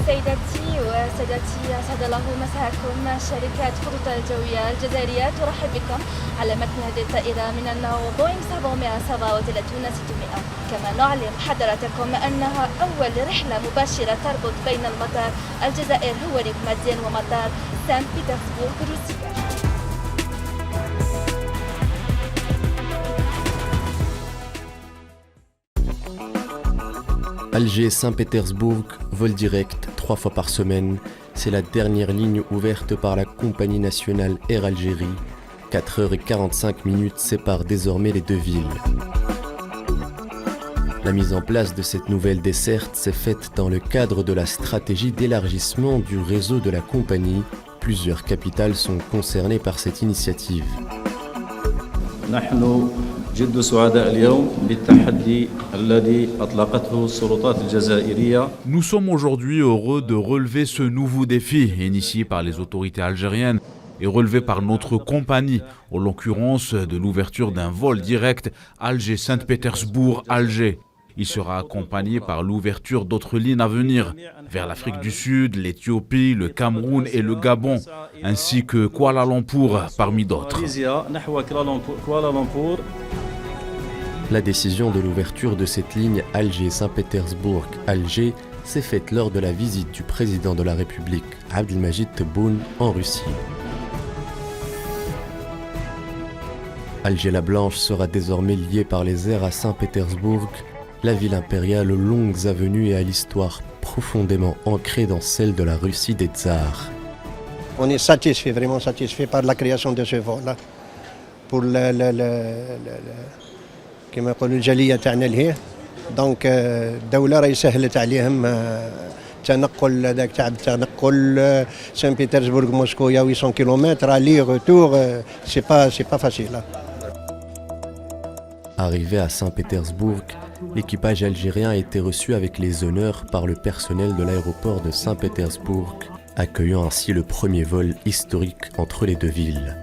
سيداتي وسادتي أسعد الله مساءكم. شركة خطوط الجوية الجزائرية ترحب بكم على متن هذه الطائرة من النوع بوينغ 737-600. كما نعلم حضراتكم أنها أول رحلة مباشرة تربط بين المطار الجزائر هوري بومدين ومطار سان بطرسبورغ روسيا. Alger-Saint-Pétersbourg, vol direct 3 fois par semaine. C'est la dernière ligne ouverte par la compagnie nationale Air Algérie. 4h45 séparent désormais les deux villes. La mise en place de cette nouvelle desserte s'est faite dans le cadre de la stratégie d'élargissement du réseau de la compagnie. Plusieurs capitales sont concernées par cette initiative. جد سعداء اليوم بالتحدي الذي أطلقته السلطات الجزائرية. Nous sommes aujourd'hui heureux de relever ce nouveau défi initié par les autorités algériennes et relevé par notre compagnie, en l'occurrence de l'ouverture d'un vol direct Alger-Saint-Pétersbourg-Alger. Il sera accompagné par l'ouverture d'autres lignes à venir vers l'Afrique du Sud, l'Éthiopie, le Cameroun et le Gabon, ainsi que Kuala Lumpur parmi d'autres. La décision de l'ouverture de cette ligne Alger-Saint-Pétersbourg-Alger s'est faite lors de la visite du président de la République, Abdelmadjid Tebboune, en Russie. Alger-la-Blanche sera désormais liée par les airs à Saint-Pétersbourg, la ville impériale aux longues avenues et à l'histoire profondément ancrée dans celle de la Russie des tsars. On est satisfait, vraiment satisfait par la création de ce vol-là. Pour كما يقولوا الجالية تاعنا لهيه دونك الدولة راهي سهلت عليهم التنقل هذاك تاع التنقل سان بيترسبورغ موسكو يا 800 كيلومتر aller retour c'est pas facile. Arrivé à Saint-Pétersbourg, l'équipage algérien a été reçu avec les honneurs par le personnel de l'aéroport de Saint-Pétersbourg, accueillant ainsi le premier vol historique entre les deux villes.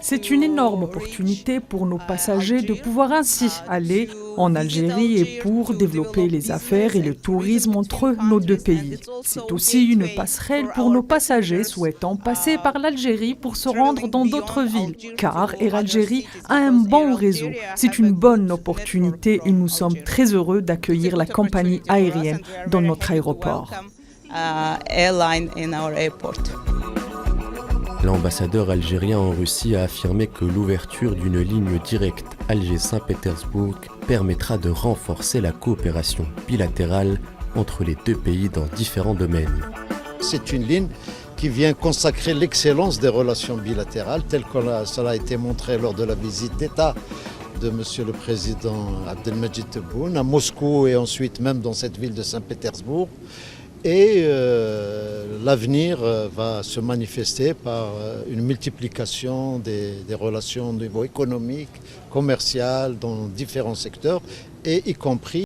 C'est une énorme opportunité pour nos passagers de pouvoir ainsi aller en Algérie et pour développer les affaires et le tourisme entre nos deux pays. C'est aussi une passerelle pour nos passagers souhaitant passer par l'Algérie pour se rendre dans d'autres villes, car Air Algérie a un bon réseau. C'est une bonne opportunité et nous sommes très heureux d'accueillir la compagnie aérienne dans notre aéroport. L'ambassadeur algérien en Russie a affirmé que l'ouverture d'une ligne directe Alger-Saint-Pétersbourg permettra de renforcer la coopération bilatérale entre les deux pays dans différents domaines. C'est une ligne qui vient consacrer l'excellence des relations bilatérales, telle que cela a été montré lors de la visite d'État de Monsieur le Président Abdelmadjid Tebboune à Moscou et ensuite même dans cette ville de Saint-Pétersbourg. Et l'avenir va se manifester par une multiplication des relations au niveau économique, commercial, dans différents secteurs, et y compris